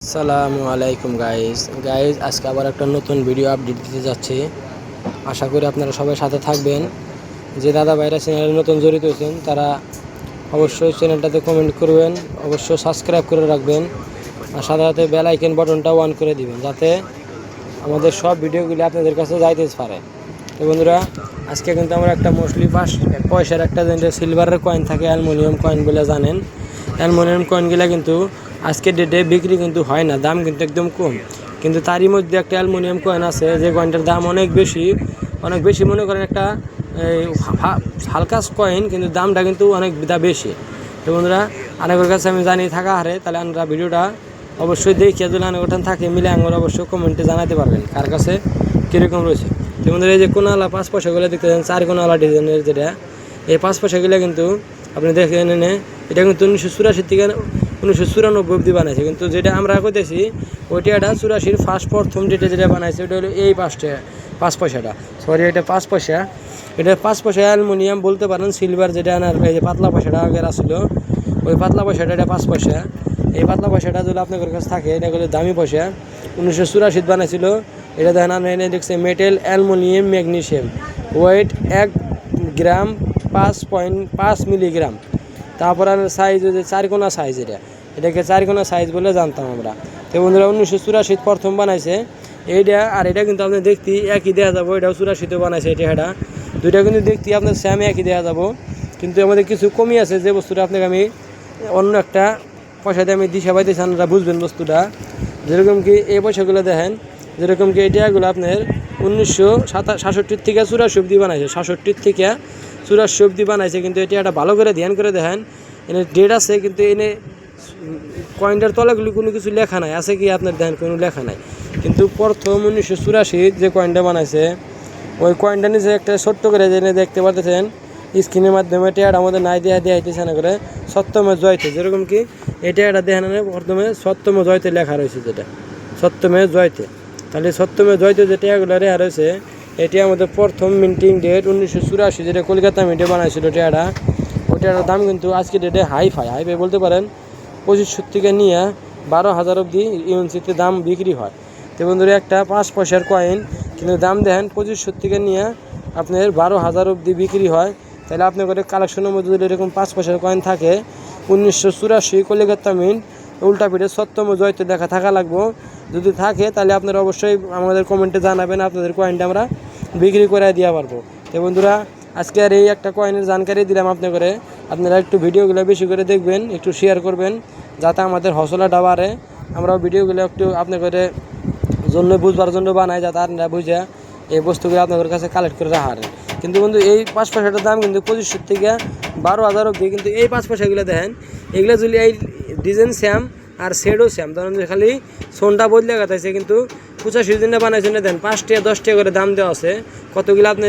আসসালামু আলাইকুম গাইজ আজকে আবার একটা নতুন ভিডিও আপডেট দিতে যাচ্ছি। আশা করি আপনারা সবাই সাথে থাকবেন। যে দাদা ভাইরা চ্যানেলে নতুন জড়িত হয়েছেন তারা অবশ্যই চ্যানেলটাতে কমেন্ট করবেন, অবশ্যই সাবস্ক্রাইব করে রাখবেন আর সাথে সাথে বেল আইকন বাটনটাও অন করে দিবেন যাতে আমাদের সব ভিডিওগুলি আপনাদের কাছে যাইতে পারে। তো বন্ধুরা, আজকে কিন্তু আমরা একটা মোস্টলি পয়সার একটা সিলভারের কয়েন থাকে, অ্যালুমিনিয়াম কয়েন বলে জানেন। অ্যালুমিনিয়াম কয়েনগুলো কিন্তু আজকের ডেটে বিক্রি কিন্তু হয় না, দাম কিন্তু একদম কম। কিন্তু তারই মধ্যে একটা অ্যালুমিনিয়াম কয়েন আছে যে কয়েনটার দাম অনেক বেশি মনে করেন একটা হালকা কয়েন, কিন্তু দামটা কিন্তু অনেক বেশি। তো বন্ধুরা, অনেকের কাছে আমি জানি থাকা হারে, তাহলে আমরা ভিডিওটা অবশ্যই দেখিয়ে যদি অনেক ওঠান থাকে মিলে আমরা অবশ্যই কমেন্টে জানাতে পারবেন কার কাছে কীরকম রয়েছে। তো বন্ধুরা, এই যে কোনাওয়ালা 5 পয়সাগুলো দেখতেছেন, 4 কোনাওয়ালা ডিজাইনের যেটা, এই 5 পয়সাগুলো কিন্তু আপনি দেখে এনে এটা কিন্তু 1984 থেকে 1994 অব্দি বানাইছে। কিন্তু যেটা আমরা করতেছি ওইটা 84 প্রথম যেটা বানাইছে ওটা হলো এই 5 পয়সাটা, সরি এটা 5 পয়সা। এটা 5 পয়সা অ্যালুমিনিয়াম বলতে পারেন, সিলভার যেটা আনার এই যে পাতলা পয়সাটা আগের আসছিল ওই পাতলা পয়সাটা, এটা 5 পয়সা। এই পাতলা পয়সাটা যদি আপনাদের কাছে থাকে এটা হলো দামি পয়সা, 1984 বানাইছিল। এটা দেখেন আমরা এনে দেখছি মেটেল অ্যালুমিনিয়াম ম্যাগনেসিয়াম, ওয়েট 1 গ্রাম 5.5 মিলিগ্রাম। তারপর আর সাইজ হচ্ছে 4 কোনা সাইজ, এটাকে 4 কোনা সাইজ বলে জানতাম আমরা। তো বন্ধুরা, 1984 প্রথম বানাইছে এইটা, আর এটা কিন্তু আপনি দেখতে একই দেওয়া যাবো। এটাও 84-তে বানাইছে এটা দুইটা কিন্তু দেখতে আপনার সেম একই দেওয়া যাবো, কিন্তু আমাদের কিছু কমই আছে যে বস্তুটা আপনাকে আমি অন্য একটা পয়সাতে আমি দিশা পাইতেছি, আপনারা বুঝবেন বস্তুটা। যেরকম কি এই পয়সাগুলো দেখেন, যেরকম কি এটাগুলো আপনার 1967 থেকে 84 অব্দি বানাইছে, 67 থেকে 84 অব্দি বানাইছে। কিন্তু এটা একটা ভালো করে ধ্যান করে দেখেন, এনে ডেট আছে কিন্তু এনে কয়েনটার তলাগুলি কোনো কিছু লেখা নাই, আছে কি আপনার দেখেন কোনো লেখা নাই। কিন্তু প্রথম 1984 যে কয়েনটা বানাইছে ওই কয়েনটা নিচে একটা ছোট্ট করে জেনে দেখতে পারতেছেন স্ক্রিনের মাধ্যমে টেয়ার আমাদের নাই দেওয়া হইতেছে না করে সত্যমে জয়তে। যেরকম কি এটা দেখেন প্রথমে সত্যমে জয়তে লেখা রয়েছে, যেটা সত্যমে জয়তে। তাহলে সত্যমে জয়তে যে টেয়ারগুলো রেখা রয়েছে এটি আমাদের প্রথম মিন্টিং ডেট 1984, যেটা কলকাতা মিন্টে বানাইছিল টেয়ারটা। ওইটার দাম কিন্তু আজকে ডেটে হাইফাই বলতে পারেন, 2500 থেকে নিয়ে 12,000 অব্দি ইউএনসিতে দাম বিক্রি হয়। তো বন্ধুরা, একটা 5 পয়সার কয়েন কিন্তু দাম দেখেন 2500 থেকে নিয়ে আপনার 12,000 অব্দি বিক্রি হয়। তাহলে আপনি করে কালেকশনের মধ্যে যদি এরকম 5 পয়সার কয়েন থাকে 1984 কলকাতা মিন্ট উল্টা পিঠে সত্যম জয়তে দেখা থাকা লাগবো। যদি থাকে তাহলে আপনারা অবশ্যই আমাদের কমেন্টে জানাবেন, আপনাদের কয়েনটা আমরা বিক্রি করে দেওয়া পারবো। তো বন্ধুরা, আজকে আর এই একটা কয়েনের জানকারি দিলাম আপনারা একটু ভিডিওগুলো বেশি করে দেখবেন, একটু শেয়ার করবেন যাতে আমাদের হসলাটা বাড়ে। আমরাও ভিডিওগুলো একটু আপনাদের জন্য বুঝবার জন্য বানাই, যাতে আপনারা বুঝে এই বস্তুগুলো আপনাদের কাছে কালেক্ট করে রাখেন। কিন্তু বন্ধু, এই 5 পয়সাটার দাম কিন্তু 2500 থেকে 12,000 অব্দি। কিন্তু এই 5 পয়সাগুলো দেখেন, এগুলো যদি এই ডিজাইন স্যাম আর শেডও স্যাম, ধরেন খালি সোনটা বদলে গেছে, কিন্তু 85 দিনে বানাইছে না দেন 5 টাকা 10 টাকা করে দাম দেওয়া আছে। কতগুলো আপনি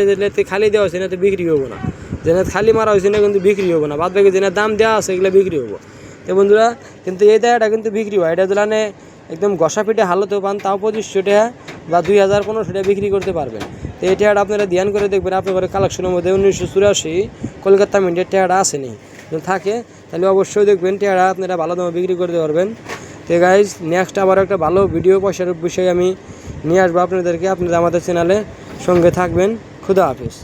খালি দেওয়া হয়েছে না তো বিক্রি হবো না, যেটা খালি মারা হয়েছে না কিন্তু বিক্রি হবো না, বাদ বাকি যেটা দাম দেওয়া আছে এগুলো বিক্রি হবো। তো বন্ধুরা, কিন্তু এই দায়টা কিন্তু বিক্রি হয়, এটা যদি একদম ঘষা পিঠে হালতেও পান তাও 2500 টাকা বা 2015 টাকা বিক্রি করতে পারবেন। তো এই টাকাটা আপনারা ধ্যান করে দেখবেন, আপনাদের কালেকশনের মধ্যে 1984 কলকাতা মিন্টের টাকাটা আসেনি, যদি থাকে তাহলে অবশ্যই দেখবেন টাকাটা আপনারা ভালো দামে বিক্রি করতে পারবেন। তো গাইজ, নেক্সট আবার একটা ভালো ভিডিও পয়সার বিষয়ে আমি নিয়ে আসবো আপনাদেরকে। আপনারা আমাদের চ্যানেলে সঙ্গে থাকবেন। খুদা হাফেজ।